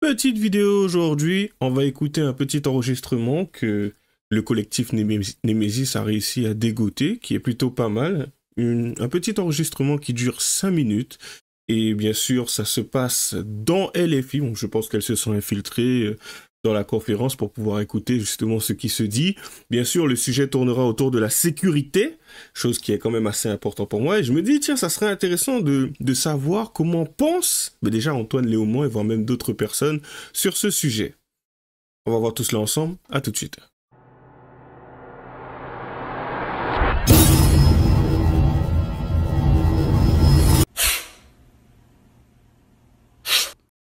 Petite vidéo aujourd'hui, on va écouter un petit enregistrement que le collectif Némésis a réussi à dégoter, qui est plutôt pas mal. Un petit enregistrement qui dure 5 minutes. Et bien sûr, ça se passe dans LFI, donc je pense qu'elles se sont infiltrées dans la conférence pour pouvoir écouter justement ce qui se dit. Bien sûr, le sujet tournera autour de la sécurité, chose qui est quand même assez important pour moi. Et je me dis, tiens, ça serait intéressant de savoir comment pense, mais déjà Antoine Léaumont et voire même d'autres personnes sur ce sujet. On va voir tout cela ensemble. À tout de suite.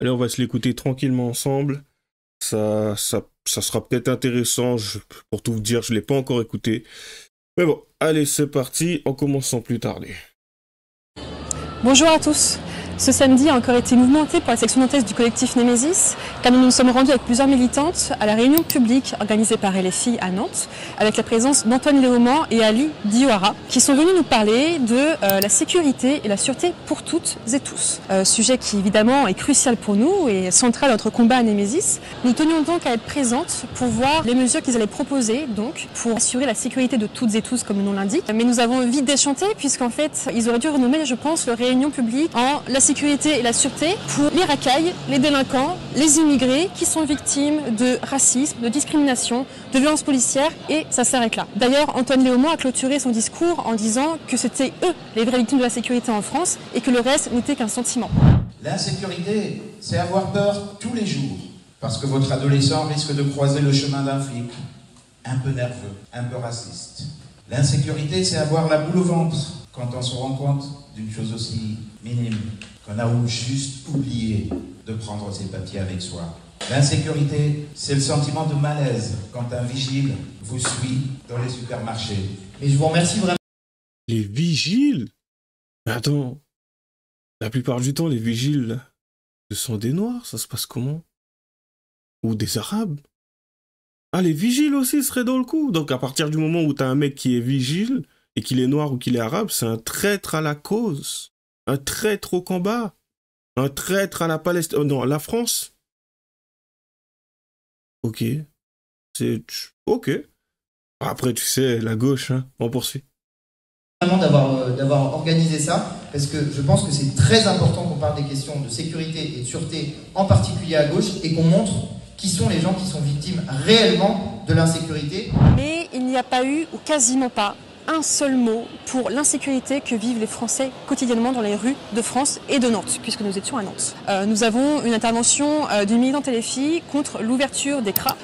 Allez, on va se l'écouter tranquillement ensemble. Ça sera peut-être intéressant. Pour tout vous dire, je ne l'ai pas encore écouté. Mais bon, allez, c'est parti. On commence sans plus tarder. Bonjour à tous. Ce samedi a encore été mouvementé pour la section nantaise du collectif Némésis, car nous nous sommes rendus avec plusieurs militantes à la réunion publique organisée par LFI à Nantes, avec la présence d'Antoine Léaumont et Ali Diouara, qui sont venus nous parler de la sécurité et la sûreté pour toutes et tous. Sujet qui évidemment est crucial pour nous et central à notre combat à Némésis. Nous tenions donc à être présentes pour voir les mesures qu'ils allaient proposer, donc, pour assurer la sécurité de toutes et tous, comme le nom l'indique. Mais nous avons vite déchanté, puisqu'en fait, ils auraient dû renommer, je pense, leur réunion publique en la sécurité et la sûreté pour les racailles, les délinquants, les immigrés qui sont victimes de racisme, de discrimination, de violences policières, et ça s'arrête là. D'ailleurs, Antoine Léaumont a clôturé son discours en disant que c'était eux les vraies victimes de la sécurité en France et que le reste n'était qu'un sentiment. L'insécurité, c'est avoir peur tous les jours, parce que votre adolescent risque de croiser le chemin d'un flic, un peu nerveux, un peu raciste. L'insécurité, c'est avoir la boule au ventre quand on se rend compte d'une chose aussi minime, qu'on a juste oublié de prendre ses papiers avec soi. L'insécurité, c'est le sentiment de malaise quand un vigile vous suit dans les supermarchés. Et je vous remercie vraiment. Les vigiles? Mais attends, la plupart du temps, les vigiles, ce sont des Noirs, ça se passe comment? Ou des Arabes? Ah, les vigiles aussi seraient dans le coup. Donc à partir du moment où t'as un mec qui est vigile, et qu'il est noir ou qu'il est arabe, c'est un traître à la cause. Un traître au combat. Un traître à la Palestine. Oh non, à la France. Ok. C'est... Ok. Après, tu sais, la gauche, hein. On poursuit. Vraiment d'avoir organisé ça, parce que je pense que c'est très important qu'on parle des questions de sécurité et de sûreté, en particulier à gauche, et qu'on montre qui sont les gens qui sont victimes réellement de l'insécurité. Mais il n'y a pas eu, ou quasiment pas, un seul mot pour l'insécurité que vivent les Français quotidiennement dans les rues de France et de Nantes, puisque nous étions à Nantes. Nous avons une intervention d'une militante LFI contre l'ouverture des CRA.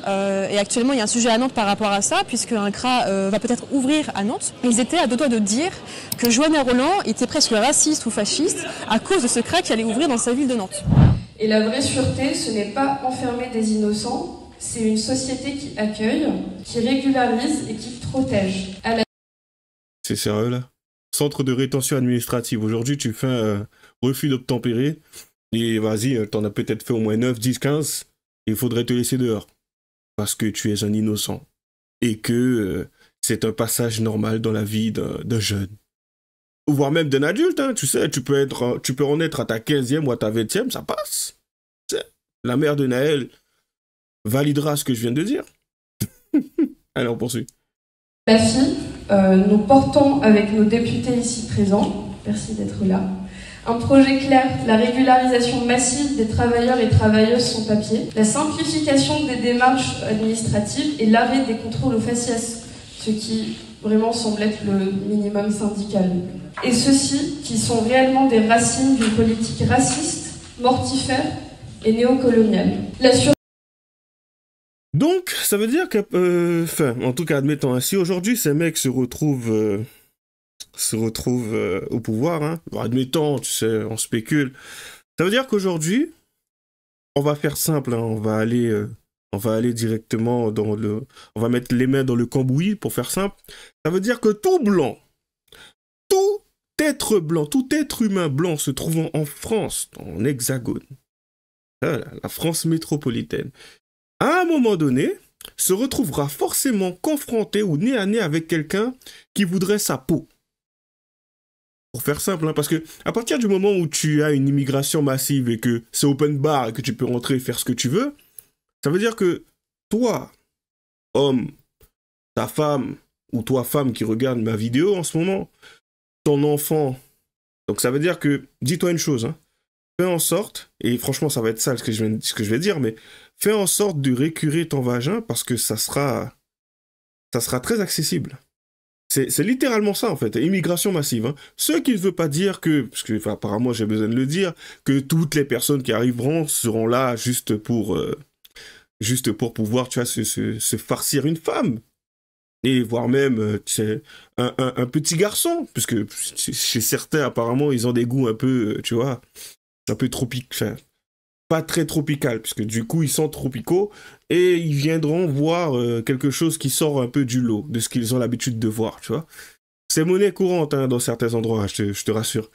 Et actuellement, il y a un sujet à Nantes par rapport à ça, puisque un CRA va peut-être ouvrir à Nantes. Ils étaient à deux doigts de dire que Johanna Roland était presque raciste ou fasciste à cause de ce CRA qui allait ouvrir dans sa ville de Nantes. Et la vraie sûreté, ce n'est pas enfermer des innocents, c'est une société qui accueille, qui régularise et qui protège. C'est sérieux là? Centre de rétention administrative. Aujourd'hui, tu fais un refus d'obtempérer. Et vas-y, t'en as peut-être fait au moins 9, 10, 15. Il faudrait te laisser dehors. Parce que tu es un innocent. Et que c'est un passage normal dans la vie d'un jeune. Ou voire même d'un adulte, hein. Tu sais, tu peux en être à ta 15e ou à ta 20e, ça passe. La mère de Naël validera ce que je viens de dire. Allez, on poursuit. La fille, nous portons avec nos députés ici présents, merci d'être là, un projet clair, la régularisation massive des travailleurs et travailleuses sans papier, la simplification des démarches administratives et l'arrêt des contrôles aux faciès, ce qui vraiment semble être le minimum syndical. Et ceux-ci qui sont réellement des racines d'une politique raciste, mortifère et néocoloniale. Donc, ça veut dire que, en tout cas, admettons, hein, si aujourd'hui ces mecs se retrouvent au pouvoir, hein, bon, admettons, tu sais, on spécule, ça veut dire qu'aujourd'hui, on va faire simple, hein, on va aller directement on va mettre les mains dans le cambouis pour faire simple. Ça veut dire que tout être blanc, tout être humain blanc se trouvant en France, en hexagone, la France métropolitaine, à un moment donné, se retrouvera forcément confronté ou nez à nez avec quelqu'un qui voudrait sa peau. Pour faire simple, hein, parce que à partir du moment où tu as une immigration massive et que c'est open bar et que tu peux rentrer et faire ce que tu veux, ça veut dire que toi, homme, ta femme, ou toi, femme qui regarde ma vidéo en ce moment, ton enfant, donc ça veut dire que, dis-toi une chose, hein, fais en sorte, et franchement ça va être sale ce que je vais dire, mais fais en sorte de récurer ton vagin parce que ça sera très accessible. C'est littéralement ça, en fait, immigration massive. Hein. Ce qui ne veut pas dire que, parce que enfin, apparemment j'ai besoin de le dire, que toutes les personnes qui arriveront seront là juste pour pouvoir, tu vois, se farcir une femme. Et voire même, tu sais, un petit garçon, puisque chez certains, apparemment, ils ont des goûts un peu, tu vois, un peu tropiques, enfin, pas très tropical, puisque du coup, ils sont tropicaux, et ils viendront voir quelque chose qui sort un peu du lot, de ce qu'ils ont l'habitude de voir, tu vois. C'est monnaie courante, hein, dans certains endroits, je te rassure.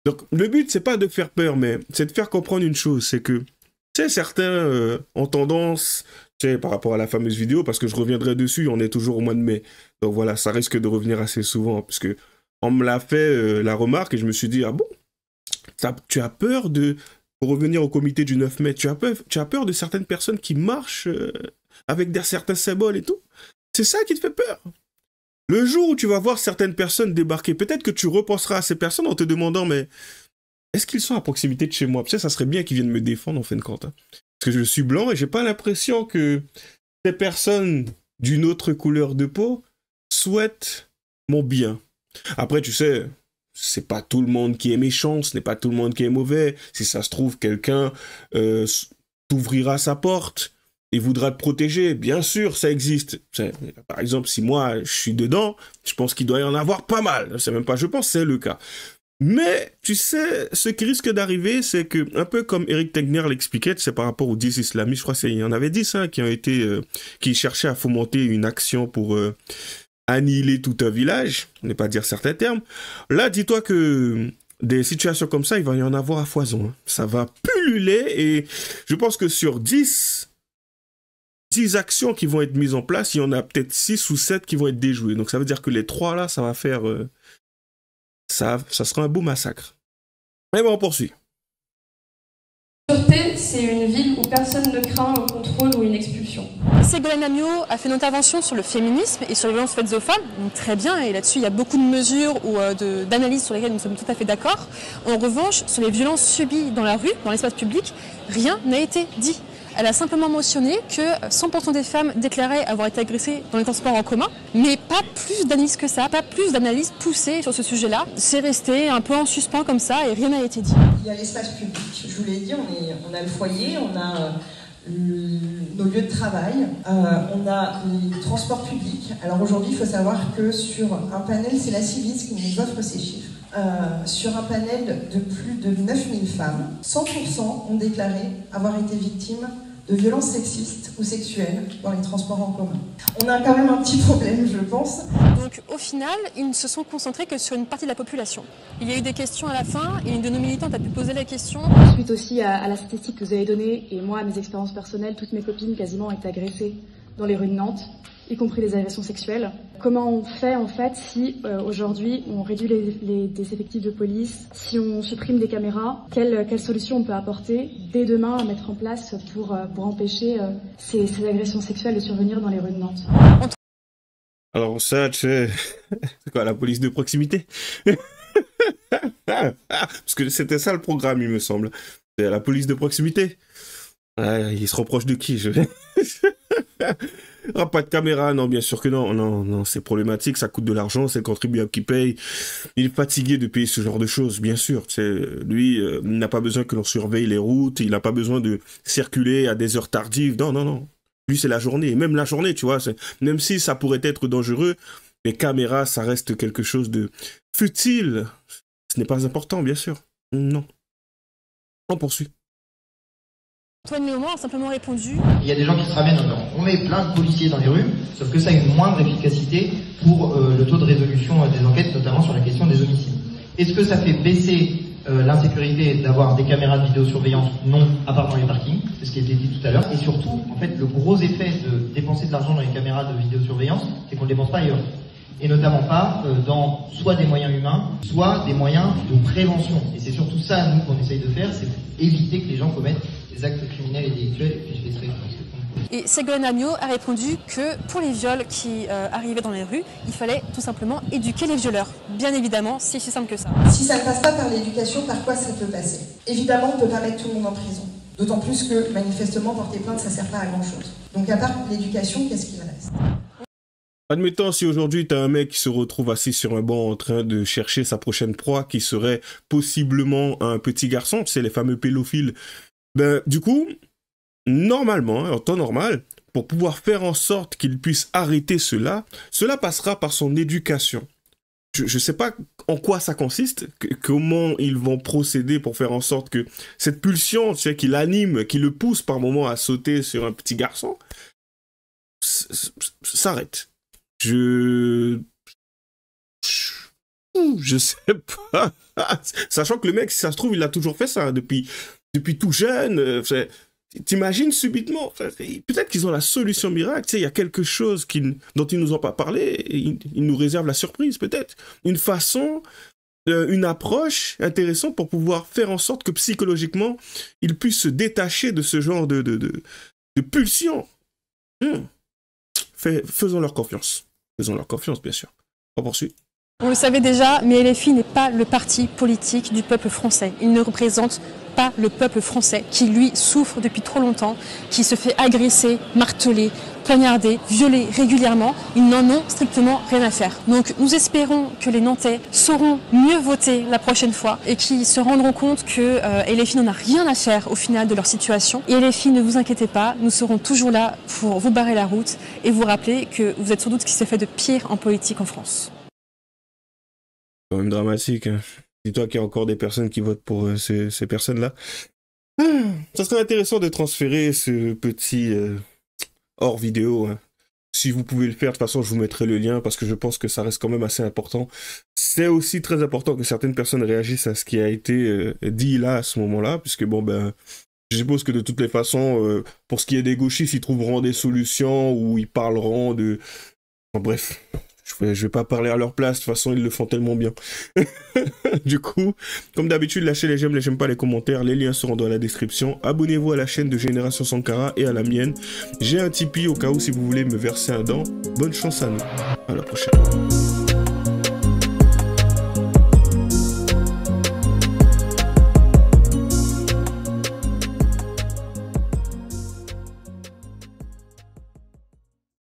Donc, le but, c'est pas de faire peur, mais c'est de faire comprendre une chose, c'est que, tu sais, certains ont tendance, tu sais, par rapport à la fameuse vidéo, parce que je reviendrai dessus, on est toujours au mois de mai, donc voilà, ça risque de revenir assez souvent, parce que on me l'a fait la remarque, et je me suis dit, ah bon, tu as peur de... Pour revenir au comité du 9 mai, tu as peur de certaines personnes qui marchent avec certains symboles et tout. C'est ça qui te fait peur. Le jour où tu vas voir certaines personnes débarquer, peut-être que tu repenseras à ces personnes en te demandant, mais est-ce qu'ils sont à proximité de chez moi? Peut-être ça serait bien qu'ils viennent me défendre en fin de compte. Hein. Parce que je suis blanc et j'ai pas l'impression que ces personnes d'une autre couleur de peau souhaitent mon bien. Après, tu sais... C'est pas tout le monde qui est méchant, ce n'est pas tout le monde qui est mauvais. Si ça se trouve, quelqu'un t'ouvrira sa porte et voudra te protéger. Bien sûr, ça existe. Par exemple, si moi, je suis dedans, je pense qu'il doit y en avoir pas mal. C'est même pas je pense, c'est le cas. Mais, tu sais, ce qui risque d'arriver, c'est que, un peu comme Eric Tegner l'expliquait, c'est par rapport aux 10 islamistes, je crois qu'il y en avait 10, hein, qui cherchaient à fomenter une action pour... annihiler tout un village, on n'est pas dire certains termes. Là, dis-toi que des situations comme ça, il va y en avoir à foison. Hein. Ça va pulluler et je pense que sur 10 actions qui vont être mises en place, il y en a peut-être 6 ou 7 qui vont être déjouées. Donc ça veut dire que les 3 là, ça va faire... ça sera un beau massacre. Mais bon, on poursuit. Sûreté, c'est une ville où personne ne craint un contrôle ou une expulsion. Ségolène Amiot a fait une intervention sur le féminisme et sur les violences faites aux femmes, donc très bien, et là-dessus il y a beaucoup de mesures ou d'analyses sur lesquelles nous sommes tout à fait d'accord. En revanche, sur les violences subies dans la rue, dans l'espace public, rien n'a été dit. Elle a simplement mentionné que 100% des femmes déclaraient avoir été agressées dans les transports en commun, mais pas plus d'analyse que ça, pas plus d'analyse poussée sur ce sujet-là. C'est resté un peu en suspens comme ça et rien n'a été dit. Il y a l'espace public, je vous l'ai dit, on a le foyer, on a nos lieux de travail, on a les transports publics. Alors aujourd'hui, il faut savoir que sur un panel, c'est la Civis qui nous offre ces chiffres. Sur un panel de plus de 9000 femmes, 100% ont déclaré avoir été victimes de violences sexistes ou sexuelles dans les transports en commun. On a quand même un petit problème, je pense. Donc au final, ils ne se sont concentrés que sur une partie de la population. Il y a eu des questions à la fin et une de nos militantes a pu poser la question. Suite aussi à la statistique que vous avez donnée, et moi, à mes expériences personnelles, toutes mes copines quasiment ont été agressées dans les rues de Nantes, y compris les agressions sexuelles. Comment on fait en fait si aujourd'hui on réduit des effectifs de police, si on supprime des caméras, quelle solution on peut apporter dès demain à mettre en place pour empêcher ces agressions sexuelles de survenir dans les rues de Nantes? Alors ça, tu sais, c'est quoi, la police de proximité? Parce que c'était ça le programme, il me semble. C'est la police de proximité. Il se reproche de qui? Ah, pas de caméra, non, bien sûr que non. Non, c'est problématique, ça coûte de l'argent, c'est le contribuable qui paye. Il est fatigué de payer ce genre de choses, bien sûr. Lui, il n'a pas besoin que l'on surveille les routes, il n'a pas besoin de circuler à des heures tardives. Non. Lui, c'est la journée. Et même la journée, tu vois, même si ça pourrait être dangereux, les caméras, ça reste quelque chose de futile. Ce n'est pas important, bien sûr. Non. On poursuit. Antoine Léaumont a simplement répondu. Il y a des gens qui se ramènent, on met plein de policiers dans les rues, sauf que ça a une moindre efficacité pour le taux de résolution des enquêtes, notamment sur la question des homicides. Est-ce que ça fait baisser l'insécurité d'avoir des caméras de vidéosurveillance? Non, à part dans les parkings, c'est ce qui a été dit tout à l'heure. Et surtout, en fait, le gros effet de dépenser de l'argent dans les caméras de vidéosurveillance, c'est qu'on ne le dépense pas ailleurs. et notamment pas dans soit des moyens humains, soit des moyens de prévention. Et c'est surtout ça, nous, qu'on essaye de faire, c'est éviter que les gens commettent des actes criminels et délictuels. Et puis je laisserai Et Ségolène Agneau a répondu que pour les viols qui arrivaient dans les rues, il fallait tout simplement éduquer les violeurs. Bien évidemment, c'est si simple que ça. Si ça ne passe pas par l'éducation, par quoi ça peut passer? Évidemment, on ne peut pas mettre tout le monde en prison. D'autant plus que, manifestement, porter plainte, ça ne sert pas à grand-chose. Donc à part l'éducation, qu'est-ce qu'il reste? Admettons, si aujourd'hui tu as un mec qui se retrouve assis sur un banc en train de chercher sa prochaine proie, qui serait possiblement un petit garçon, tu sais, les fameux pédophiles, ben du coup, normalement, en temps normal, pour pouvoir faire en sorte qu'il puisse arrêter cela, cela passera par son éducation. Je ne sais pas en quoi ça consiste, comment ils vont procéder pour faire en sorte que cette pulsion, tu sais, qui l'anime, qui le pousse par moments à sauter sur un petit garçon, s'arrête. Je sais pas. Sachant que le mec, si ça se trouve, il a toujours fait ça depuis tout jeune. T'imagines subitement, peut-être qu'ils ont la solution miracle, tu sais, il y a quelque chose dont ils nous ont pas parlé, et ils nous réservent la surprise, peut-être. Une façon, une approche intéressante pour pouvoir faire en sorte que psychologiquement, ils puissent se détacher de ce genre de pulsion. Faisons leur confiance. Faisons leur confiance, bien sûr. On poursuit. On le savait déjà, mais LFI n'est pas le parti politique du peuple français. Il ne représente pas le peuple français qui, lui, souffre depuis trop longtemps, qui se fait agresser, marteler, poignarder, violer régulièrement. Ils n'en ont strictement rien à faire. Donc nous espérons que les Nantais sauront mieux voter la prochaine fois et qu'ils se rendront compte que LFI n'en a rien à faire au final de leur situation. Et LFI, ne vous inquiétez pas, nous serons toujours là pour vous barrer la route et vous rappeler que vous êtes sans doute ce qui s'est fait de pire en politique en France. Quand même dramatique, hein. Dis-toi qu'il y a encore des personnes qui votent pour ces personnes-là. Ça serait intéressant de transférer ce petit hors vidéo. Hein. Si vous pouvez le faire, de toute façon, je vous mettrai le lien parce que je pense que ça reste quand même assez important. C'est aussi très important que certaines personnes réagissent à ce qui a été dit là, à ce moment-là, puisque bon, ben, je suppose que de toutes les façons, pour ce qui est des gauchistes, ils trouveront des solutions ou ils parleront de... Bon, bref... Je vais pas parler à leur place, de toute façon ils le font tellement bien. Du coup, comme d'habitude, lâchez les j'aime pas, les commentaires, les liens seront dans la description. Abonnez-vous à la chaîne de Génération Sankara et à la mienne. J'ai un Tipeee au cas où si vous voulez me verser un don. Bonne chance à nous. À la prochaine.